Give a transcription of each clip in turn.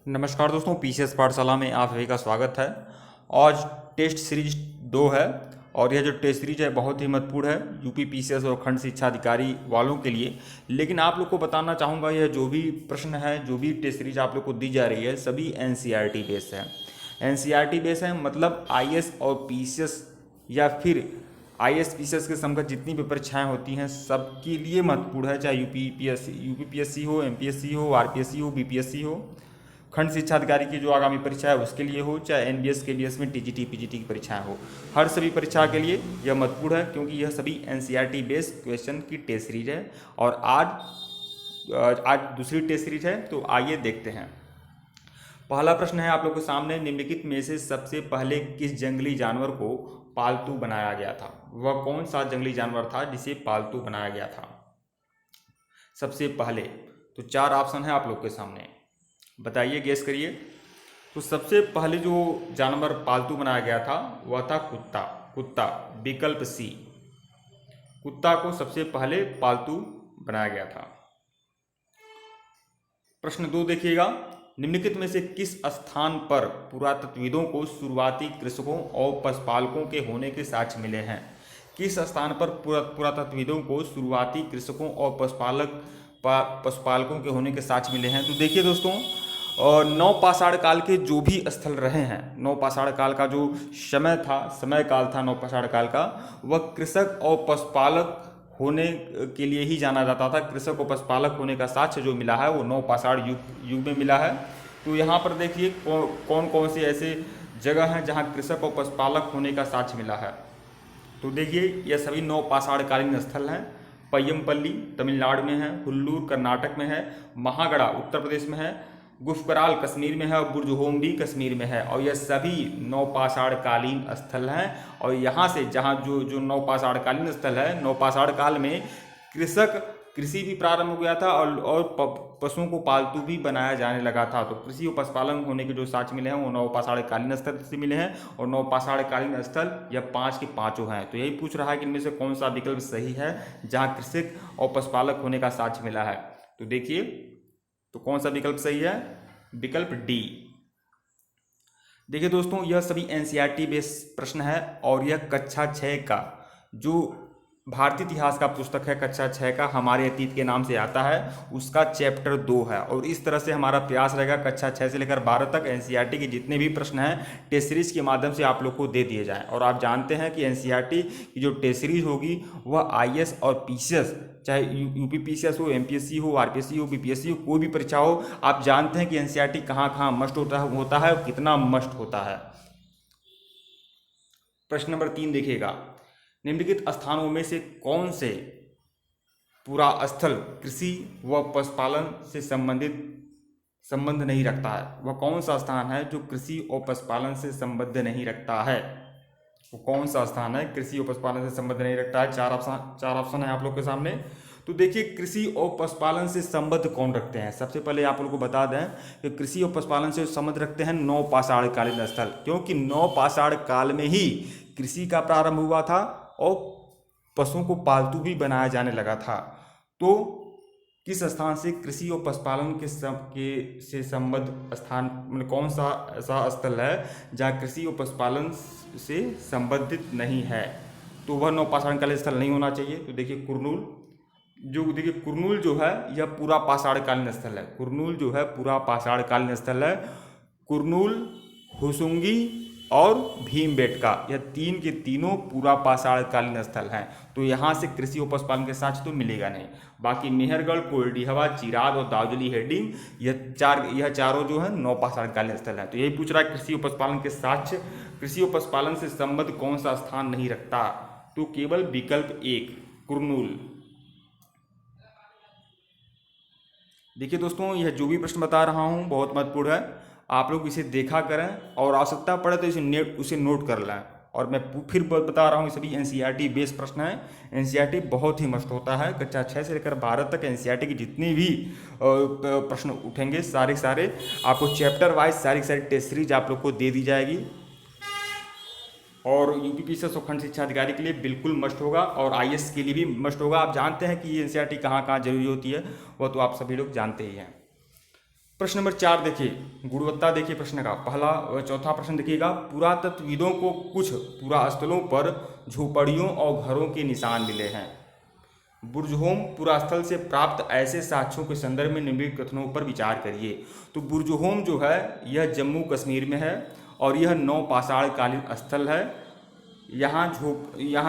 नमस्कार दोस्तों, पीसीएस पाठशाला में आप सभी का स्वागत है। आज टेस्ट सीरीज 2 है और यह जो टेस्ट सीरीज है बहुत ही महत्वपूर्ण है यूपी पीसीएस और खंड शिक्षा अधिकारी वालों के लिए। लेकिन आप लोग को बताना चाहूँगा, यह जो भी प्रश्न है, जो भी टेस्ट सीरीज आप लोग को दी जा रही है, सभी एनसीईआरटी बेस है। एनसीईआरटी बेस है मतलब आईएएस और पीसीएस या फिर आईएएस पीसीएस के समकक्ष जितनी भी परीक्षाएं होती हैं सबके लिए महत्वपूर्ण है, चाहे यूपीपीएससी हो, एमपीएससी हो, आरपीएससी हो, बीपीएससी हो, खंड शिक्षा अधिकारी की जो आगामी परीक्षा है उसके लिए हो, चाहे एनबीएस केबीएस में टीजीटी पीजीटी की परीक्षाएं हो, हर सभी परीक्षा के लिए यह महत्वपूर्ण है क्योंकि यह सभी एनसीईआरटी बेस्ड क्वेश्चन की टेस्ट सीरीज है। और आज दूसरी टेस्ट सीरीज है, तो आइए देखते हैं। पहला प्रश्न है आप लोग के सामने, निम्नलिखित में से सबसे पहले किस जंगली जानवर को पालतू बनाया गया था? वह कौन सा जंगली जानवर था जिसे पालतू बनाया गया था सबसे पहले? तो 4 ऑप्शन है आप लोग के सामने, बताइए, गेस करिए। तो सबसे पहले जो जानवर पालतू बनाया गया था वह था कुत्ता। विकल्प सी, कुत्ता को सबसे पहले पालतू बनाया गया था। प्रश्न 2 देखिएगा, निम्नलिखित में से किस स्थान पर पुरातत्वविदों को शुरुआती कृषकों और पशुपालकों के होने के साक्ष्य मिले हैं? किस स्थान पर पुरातत्वविदों को शुरुआती कृषकों और पशुपालकों के होने के साक्ष्य मिले हैं? तो देखिए दोस्तों, नवपाषाण काल के जो भी स्थल रहे हैं, नवपाषाण काल का जो समय काल था नवपाषाण काल का, वह कृषक और पशुपालक होने के लिए ही जाना जाता था। कृषक और पशुपालक होने का साक्ष्य जो मिला है वो नवपाषाण युग में मिला है। तो यहाँ पर देखिए कौन कौन से ऐसे जगह हैं जहाँ कृषक और पशुपालक होने का साक्ष्य मिला है। तो देखिए, यह सभी नवपाषाणकालीन स्थल हैं। पय्यमपल्ली तमिलनाडु में है, हुल्लूर कर्नाटक में है, महागड़ा उत्तर प्रदेश में है, गुफकराल कश्मीर में है और बुर्जहोम भी कश्मीर में है। और यह सभी नवपाषाणकालीन स्थल हैं। और यहाँ से जहाँ जो नवपाषाणकालीन स्थल है, नवपाषाण काल में कृषि भी प्रारंभ हो गया था और पशुओं को पालतू भी बनाया जाने लगा था। तो कृषि और पशुपालन होने के जो साक्ष्य मिले हैं वो नवपाषाणकालीन स्थल से मिले हैं। और नवपाषाणकालीन स्थल यह 5 के 5 हैं। तो यही पूछ रहा है कि इनमें से कौन सा विकल्प सही है जहाँ कृषक और पशुपालक होने का साक्ष्य मिला है। तो देखिए, तो कौन सा विकल्प सही है? विकल्प डी। देखिए दोस्तों, यह सभी एनसीईआरटी बेस्ड प्रश्न है और यह कक्षा 6 का जो भारतीय इतिहास का पुस्तक है, कक्षा 6 का हमारे अतीत के नाम से आता है, उसका चैप्टर 2 है। और इस तरह से हमारा प्रयास रहेगा कक्षा 6 से लेकर 12 तक एनसीईआरटी के जितने भी प्रश्न हैं टेस्ट सीरीज के माध्यम से आप लोग को दे दिए जाएं। और आप जानते हैं कि एनसीईआरटी की जो टेस्ट सीरीज होगी वह आईएएस और पीसीएस, चाहे यूपी पीसीएस हो, एमपीएससी हो, आरपीएससी हो, बीपीएससी हो, कोई भी परीक्षा हो, आप जानते हैं कि एनसीईआरटी कहाँ कहाँ मस्ट होता है और कितना मस्ट होता है। प्रश्न नंबर 3 देखिएगा, निम्नलिखित स्थानों में से कौन से पूरा स्थल कृषि व पशुपालन से संबंध नहीं रखता है? वह कौन सा स्थान है जो कृषि और पशुपालन से संबंध नहीं रखता है? वो कौन सा स्थान है कृषि और पशुपालन से संबंध नहीं रखता है? 4 ऑप्शन है आप लोग के सामने। तो देखिए, कृषि और पशुपालन से संबंध कौन रखते हैं? सबसे पहले आप लोग को बता दें कि कृषि और पशुपालन से संबंध रखते हैं नवपाषाणकालीन स्थल, क्योंकि नवपाषाण काल में ही कृषि का प्रारंभ हुआ था और पशुओं को पालतू भी बनाया जाने लगा था। तो किस स्थान से कृषि और पशुपालन से संबद्ध स्थान, मतलब कौन सा ऐसा स्थल है जहाँ कृषि और पशुपालन से संबंधित नहीं है? तो वह नवपाषाणकालीन स्थल नहीं होना चाहिए। तो देखिए कुरनूल जो है यह पूरा पाषाणकालीन स्थल है। कुरनूल जो है पूरा पाषाणकालीन स्थल है। कुरनूल, हुसुंगी और भीमबेटका, यह 3 के तीनों पूरा पाषाणकालीन स्थल हैं। तो यहाँ से कृषि और पशुपालन के साक्ष्य तो मिलेगा नहीं। बाकी मेहरगढ़, कोल्डिहवा, चिराद और दावजली हेडिंग, यह चारों जो है नवपाषाणकालीन स्थल हैं। तो यही पूछ रहा है कृषि और पशुपालन के साक्ष्य, कृषि और पशुपालन से संबद्ध कौन सा स्थान नहीं रखता? तो केवल विकल्प 1 कुरनूल। देखिए दोस्तों, यह जो भी प्रश्न बता रहा हूँ बहुत महत्वपूर्ण है, आप लोग इसे देखा करें और आवश्यकता पड़े तो उसे नोट कर लें। और मैं फिर बता रहा हूँ, सभी एनसीईआरटी बेस्ड प्रश्न हैं। एनसीईआरटी बहुत ही मस्त होता है। कक्षा 6 से लेकर 12 तक एनसीईआरटी की जितनी भी प्रश्न उठेंगे सारे आपको चैप्टर वाइज सारी टेस्ट सीरीज आप लोग को दे दी जाएगी। और यूपी पीसीएस और खंड शिक्षा अधिकारी के लिए बिल्कुल मस्ट होगा और आईएएस के लिए भी मस्ट होगा। आप जानते हैं कि ये एनसीईआरटी कहाँ कहाँ जरूरी होती है, वो तो आप सभी लोग जानते ही हैं। प्रश्न नंबर 4 देखिए, गुणवत्ता देखिए प्रश्न का पहला चौथा प्रश्न देखिएगा, पुरातत्वविदों को कुछ पुरास्थलों पर झोपड़ियों और घरों के निशान मिले हैं। बुर्जहोम पुरास्थल से प्राप्त ऐसे साक्ष्यों के संदर्भ में निम्नलिखित कथनों पर विचार करिए। तो बुर्जहोम जो है यह जम्मू कश्मीर में है और यह नवपाषाण कालीन स्थल है। यहाँ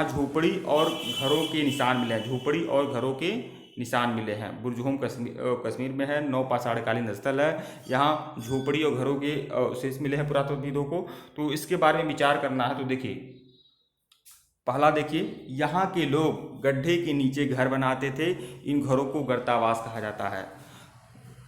झोपड़ी और घरों के निशान मिले हैं, झोपड़ी और घरों के निशान मिले हैं। बुर्जहोम कश्मीर में है, नवपाषाण कालीन स्थल है, यहाँ झोपड़ी और घरों के अवशेष मिले हैं पुरातत्वविदों को। तो इसके बारे में विचार करना है। तो देखिए पहला देखिए, यहाँ के लोग गड्ढे के नीचे घर बनाते थे, इन घरों को गर्तावास कहा जाता है।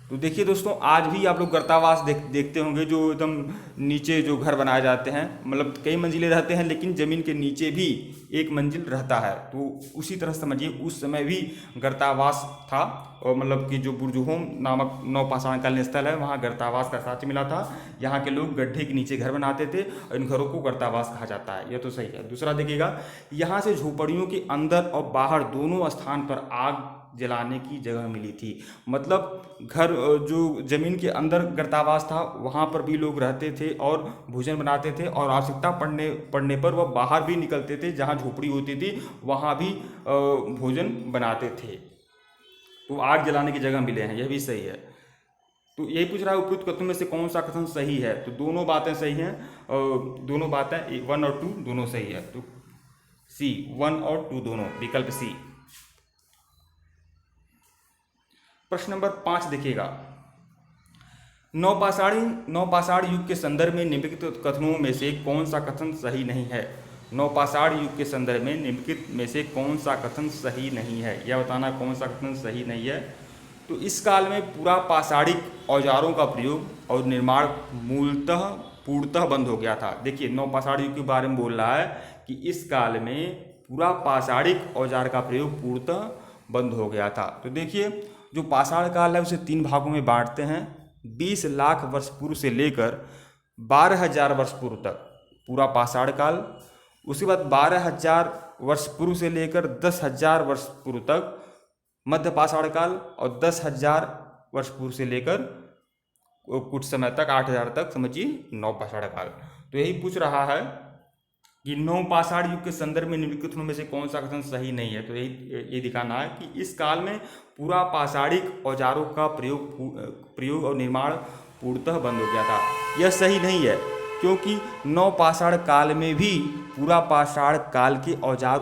तो देखिए दोस्तों, आज भी आप लोग गर्तावास देखते होंगे, जो एकदम नीचे जो घर बनाए जाते हैं, मतलब कई मंजिलें रहते हैं लेकिन ज़मीन के नीचे भी एक मंजिल रहता है। तो उसी तरह समझिए उस समय भी गर्तावास था, और मतलब कि जो बुर्जहोम नामक नवपाषाण कालीन स्थल है वहाँ गर्तावास का साक्ष्य मिला था। यहाँ के लोग गड्ढे के नीचे घर बनाते थे और इन घरों को गर्तावास कहा जाता है। यह तो सही है। दूसरा देखिएगा, यहाँ से झोपड़ियों के अंदर और बाहर दोनों स्थान पर आग जलाने की जगह मिली थी। मतलब घर जो ज़मीन के अंदर गर्तावास था वहाँ पर भी लोग रहते थे और भोजन बनाते थे, और आवश्यकता पड़ने पर वह बाहर भी निकलते थे, जहाँ झोपड़ी होती थी वहाँ भी भोजन बनाते थे। तो आग जलाने की जगह मिले हैं, यह भी सही है। तो यही पूछ रहा है उपयुक्त कथनों में से कौन सा कथन सही है। तो दोनों बातें सही हैं, दोनों बातें 1 और 2 दोनों सही है। तो सी 1 और 2 दोनों, विकल्प सी। प्रश्न नंबर 5 देखिएगा, नवपाषाण युग के संदर्भ में निम्नलिखित कथनों में से कौन सा कथन सही नहीं है। नवपाषाण युग के संदर्भ में निम्नलिखित में से कौन सा कथन सही नहीं है, यह बताना कौन सा कथन सही नहीं है। तो इस काल में पूरा पाषाणिक औजारों का प्रयोग और निर्माण पूर्णतः बंद हो गया था। देखिए नवपाषाण युग के बारे में बोल रहा है कि इस काल में पूरा पाषाणिक औजार का प्रयोग पूर्णतः बंद हो गया था। तो देखिए जो पाषाण काल है उसे 3 भागों में बांटते हैं। 20 लाख वर्ष पूर्व से लेकर 12,000 वर्ष पूर्व तक पूरा पाषाण काल, उसके बाद 12,000 वर्ष पूर्व से लेकर 10,000 वर्ष पूर्व तक मध्य पाषाण काल, और 10,000 वर्ष पूर्व से लेकर कुछ समय तक 8,000 तक समझिए नवपाषाण काल। तो यही पूछ रहा है कि नवपाषाण युग के संदर्भ में निम्नलिखित में से कौन सा कथन सही नहीं है। तो यही दिखाना है कि इस काल में पूरा पाषाणिक औजारों का प्रयोग और निर्माण पूर्णतः बंद हो गया था। यह सही नहीं है, क्योंकि नवपाषाण काल में भी पूरा पाषाण काल के औजार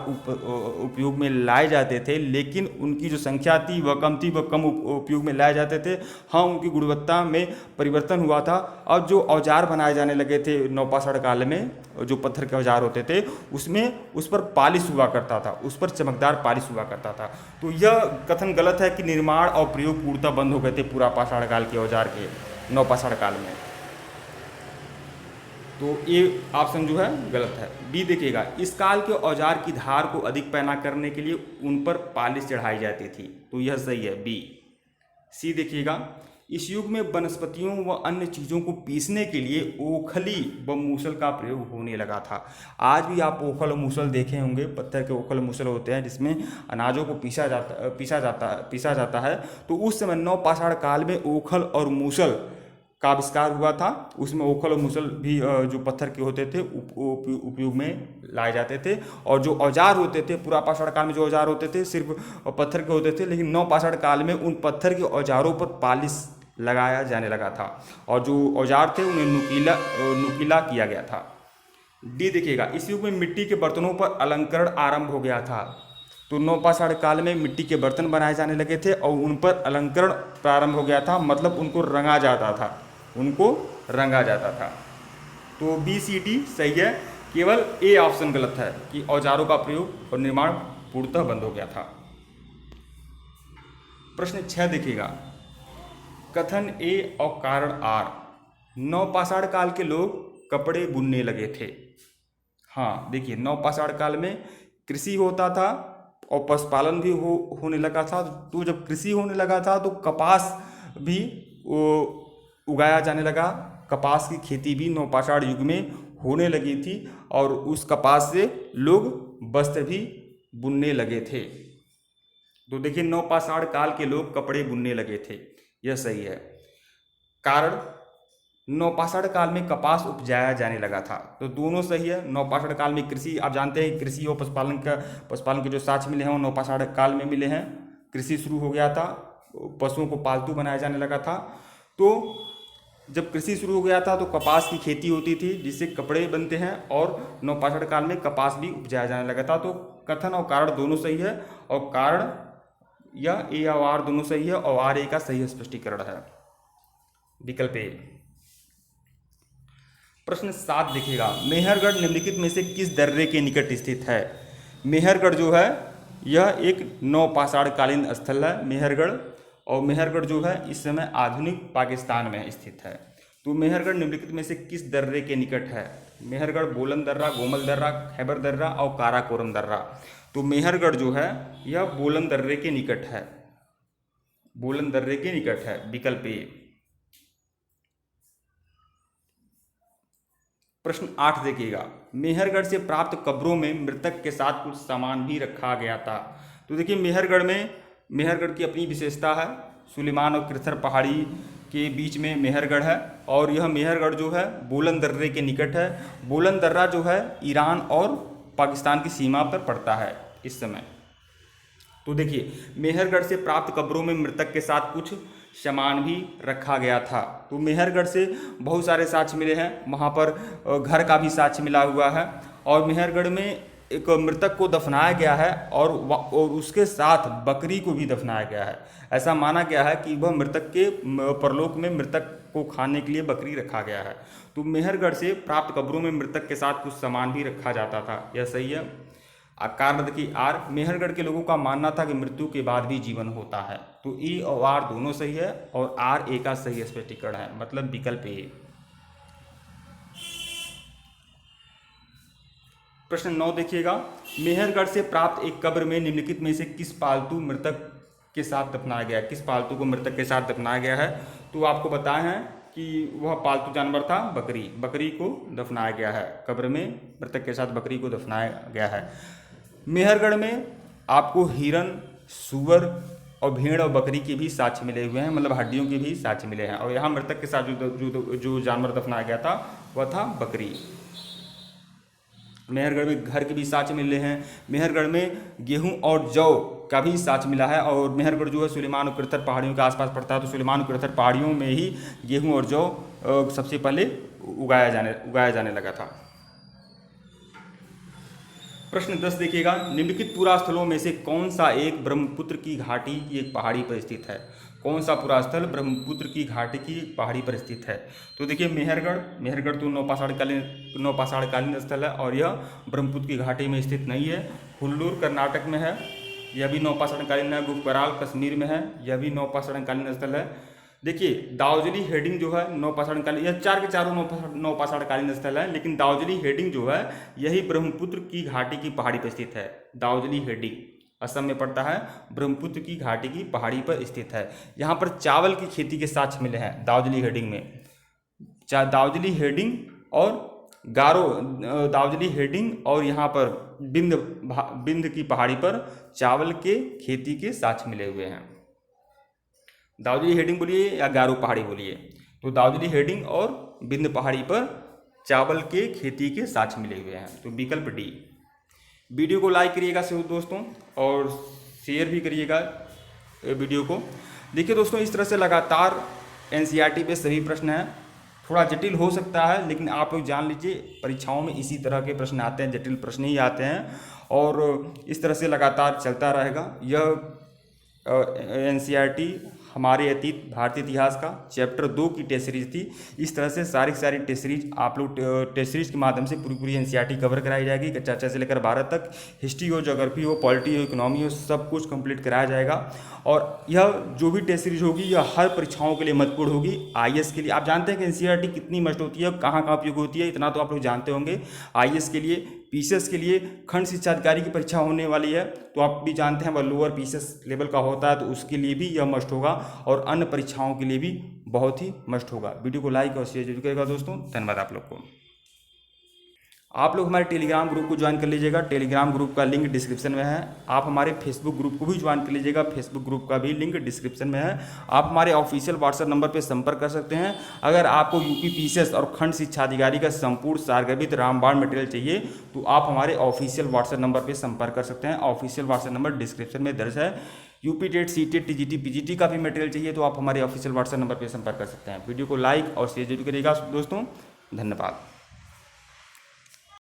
उपयोग में लाए जाते थे, लेकिन उनकी जो संख्या थी वह कम थी, वह कम उपयोग में लाए जाते थे। हाँ, उनकी गुणवत्ता में परिवर्तन हुआ था। और जो औजार बनाए जाने लगे थे नवपाषाण काल में, जो पत्थर के औजार होते थे उस पर पालिश हुआ करता था, उस पर चमकदार पालिश हुआ करता था। तो यह कथन गलत है कि निर्माण और प्रयोग पूर्णतः बंद हो गए थे पूरा पाषाण काल के औजार के नवपाषाण काल में। तो ये ऑप्शन जो है गलत है। बी देखिएगा, इस काल के औजार की धार को अधिक पैना करने के लिए उन पर पालिश चढ़ाई जाती थी। तो यह सही है, बी। सी देखिएगा, इस युग में वनस्पतियों व अन्य चीज़ों को पीसने के लिए ओखली व मूसल का प्रयोग होने लगा था। आज भी आप ओखल और मूसल देखे होंगे, पत्थर के ओखल मूसल होते हैं जिसमें अनाजों को पीसा जाता है। तो उस समय नवपाषाण काल में ओखल और मूसल का आविष्कार हुआ था। उसमें ओखल और मूसल भी जो पत्थर के होते थे उपयोग में लाए जाते थे। और जो औजार होते थे पूरा पाषाण काल में, जो औजार होते थे सिर्फ पत्थर के होते थे, लेकिन नवपाषाण काल में उन पत्थर के औजारों पर पालिश लगाया जाने लगा था, और जो औजार थे उन्हें नुकीला किया गया था। डी देखिएगा, इस युग में मिट्टी के बर्तनों पर अलंकरण आरंभ हो गया था। तो नवपाषाण काल में मिट्टी के बर्तन बनाए जाने लगे थे और उन पर अलंकरण प्रारंभ हो गया था, मतलब उनको रंगा जाता था। तो बी सी डी सही है, केवल ए ऑप्शन गलत है कि औजारों का प्रयोग और निर्माण पूर्णतः बंद हो गया था। प्रश्न 6 देखिएगा, कथन ए और कारण आर, नवपाषाण काल के लोग कपड़े बुनने लगे थे। हाँ देखिए, नवपाषाण काल में कृषि होता था और पशुपालन भी होने लगा था। तो जब कृषि होने लगा था तो कपास भी उगाया जाने लगा। कपास की खेती भी नवपाषाण युग में होने लगी थी और उस कपास से लोग वस्त्र भी बुनने लगे थे। तो देखिए नवपाषाण काल के लोग कपड़े बुनने लगे थे, यह सही है। कारण नवपाषाण काल में कपास उपजाया जाने लगा था। तो दोनों सही है। नवपाषाण काल में कृषि, आप जानते हैं कृषि और पशुपालन के जो साक्ष्य मिले हैं वो नवपाषाण काल में मिले हैं। कृषि शुरू हो गया था, पशुओं को पालतू बनाया जाने लगा था। तो जब कृषि शुरू हो गया था तो कपास की खेती होती थी जिससे कपड़े बनते हैं, और नवपाषाण काल में कपास भी उपजाया जाने लगा था। तो कथन और कारण दोनों सही है, और कारण या ए और आर दोनों सही है, और आर ए का सही स्पष्टीकरण है। विकल्प ए। प्रश्न 7 देखिएगा, मेहरगढ़ निम्नलिखित में से किस दर्रे के निकट स्थित है? मेहरगढ़ जो है यह एक नवपाषाण कालीन स्थल है मेहरगढ़, और मेहरगढ़ जो है इस समय आधुनिक पाकिस्तान में स्थित है। तो मेहरगढ़ निम्नलिखित में से किस दर्रे के निकट है? मेहरगढ़ बोलन दर्रा, गोमल दर्रा, खैबर दर्रा और काराकोरम दर्रा। तो मेहरगढ़ जो है यह बोलन दर्रे के निकट है, बोलन दर्रे के निकट है। विकल्प ए। प्रश्न 8 देखिएगा, मेहरगढ़ से प्राप्त कब्रों में मृतक के साथ कुछ सामान भी रखा गया था। तो देखिए मेहरगढ़ की अपनी विशेषता है। सुलेमान और कृथर पहाड़ी के बीच में मेहरगढ़ है, और यह मेहरगढ़ जो है बोलन दर्रे के निकट है। बोलन दर्रा जो है ईरान और पाकिस्तान की सीमा पर पड़ता है इस समय। तो देखिए मेहरगढ़ से प्राप्त कब्रों में मृतक के साथ कुछ सामान भी रखा गया था। तो मेहरगढ़ से बहुत सारे साक्ष्य मिले हैं, वहाँ पर घर का भी साक्ष्य मिला हुआ है, और मेहरगढ़ में एक मृतक को दफनाया गया है, और उसके साथ बकरी को भी दफनाया गया है। ऐसा माना गया है कि वह मृतक के परलोक में मृतक को खाने के लिए बकरी रखा गया है। तो मेहरगढ़ से प्राप्त कब्रों में मृतक के साथ कुछ सामान भी रखा जाता था, यह सही है। कारण देखिए आर, मेहरगढ़ के लोगों का मानना था कि मृत्यु के बाद भी जीवन होता है। तो ए और आर दोनों सही है, और आर ए का सही स्पष्टीकरण है, मतलब विकल्प ए। प्रश्न 9 देखिएगा, मेहरगढ़ से प्राप्त एक कब्र में निम्नलिखित में से किस पालतू मृतक के साथ दफनाया गया है? किस पालतू को मृतक के साथ दफनाया गया है? तो आपको बताया है कि वह पालतू जानवर था बकरी। बकरी को दफनाया गया है, कब्र में मृतक के साथ बकरी को दफनाया गया है। मेहरगढ़ में आपको हिरन, सूअर और भेड़ और बकरी के भी साक्ष्य मिले हुए हैं, मतलब हड्डियों के भी साक्ष्य मिले हैं। और यहाँ मृतक के साथ जो जानवर दफनाया गया था वह था बकरी। मेहरगढ़ में घर के भी साक्ष्य मिले हैं। मेहरगढ़ में गेहूं और जौ का भी साक्ष्य मिला है, और मेहरगढ़ जो है सुलेमान और कृथर पहाड़ियों के आसपास पड़ता है। तो सुलेमान और कृथर पहाड़ियों में ही गेहूं और जौ सबसे पहले उगाया जाने लगा था। प्रश्न 10 देखिएगा, निम्नलिखित पुरा स्थलों में से कौन सा एक ब्रह्मपुत्र की घाटी की एक पहाड़ी पर स्थित है? कौन सा पुरा स्थल ब्रह्मपुत्र की घाटी की पहाड़ी पर स्थित है? तो देखिए मेहरगढ़ तो नवपाषाणकालीन स्थल है, और यह ब्रह्मपुत्र की घाटी में स्थित नहीं है। हुल्लूर कर्नाटक में है, यह भी नवपाषाणकालीन है। गुफकराल कश्मीर में है, यह भी नवपाषाणकालीन स्थल है। देखिए दाउजली हेडिंग जो है नवपाषाणकालीन, यह चार के चारों नवपाषाणकालीन स्थल है, लेकिन दाउजली हेडिंग जो है यही ब्रह्मपुत्र की घाटी की पहाड़ी पर स्थित है। दाउजली हेडिंग असम में पड़ता है, ब्रह्मपुत्र की घाटी की पहाड़ी पर स्थित है। यहाँ पर चावल की खेती के साक्ष्य मिले हैं दाउजली हेडिंग में। दाउजली हेडिंग और गारो, दाउजली हेडिंग और यहाँ पर बिंद की पहाड़ी पर चावल के खेती के साक्ष्य मिले हुए हैं। दाउजली हेडिंग बोलिए या गारो पहाड़ी बोलिए, तो दाउजली हेडिंग और बिंद पहाड़ी पर चावल के खेती के साक्ष्य मिले हुए हैं। तो विकल्प डी। वीडियो को लाइक करिएगा दोस्तों, और शेयर भी करिएगा वीडियो को। देखिए दोस्तों, इस तरह से लगातार एनसीईआरटी पे सभी प्रश्न हैं। थोड़ा जटिल हो सकता है, लेकिन आप लोग जान लीजिए परीक्षाओं में इसी तरह के प्रश्न आते हैं, जटिल प्रश्न ही आते हैं, और इस तरह से लगातार चलता रहेगा। यह एनसीईआरटी हमारे अतीत भारतीय इतिहास का चैप्टर 2 की टेस्ट सीरीज थी। इस तरह से सारी टेस्ट सीरीज आप लोग टेस्ट सीरीज के माध्यम से पूरी एनसीईआरटी कवर कराई जाएगी। कक्षा 6 से लेकर 12 तक, हिस्ट्री हो, ज्योग्राफी हो, पॉलिटी हो, इकोनॉमी हो, सब कुछ कंप्लीट कराया जाएगा। और यह जो भी टेस्ट सीरीज होगी यह हर परीक्षाओं के लिए महत्वपूर्ण होगी। आईएएस के लिए आप जानते हैं कि एनसीईआरटी कितनी मस्ट होती है, कहाँ उपयोग होती है, इतना तो आप लोग जानते होंगे। आईएएस के लिए, पीसीएस के लिए खंड शिक्षा अधिकारी की परीक्षा होने वाली है, तो आप भी जानते हैं वह लोअर पीसीएस लेवल का होता है, तो उसके लिए भी यह मस्ट होगा, और अन्य परीक्षाओं के लिए भी बहुत ही मस्ट होगा। वीडियो को लाइक और शेयर जरूर करेगा दोस्तों। धन्यवाद आप लोग को। आप लोग हमारे टेलीग्राम ग्रुप को ज्वाइन कर लीजिएगा, टेलीग्राम ग्रुप का लिंक डिस्क्रिप्शन में है। आप हमारे फेसबुक ग्रुप को भी ज्वाइन कर लीजिएगा, फेसबुक ग्रुप का भी लिंक डिस्क्रिप्शन में है। आप हमारे ऑफिशियल व्हाट्सएप नंबर पर संपर्क कर सकते हैं। अगर आपको यूपी पीसीएस और खंड शिक्षा अधिकारी का संपूर्ण सारगर्भित रामबाण मटेरियल चाहिए तो आप हमारे ऑफिशियल व्हाट्सएप नंबर पर संपर्क कर सकते हैं। ऑफिशियल व्हाट्सएप नंबर डिस्क्रिप्शन में दर्ज है। UP TET, C TET, TGT, PGT का भी मटेरियल चाहिए तो आप हमारे ऑफिशियल व्हाट्सएप नंबर पर संपर्क कर सकते हैं। वीडियो को लाइक और शेयर जरूर करिएगा दोस्तों। धन्यवाद।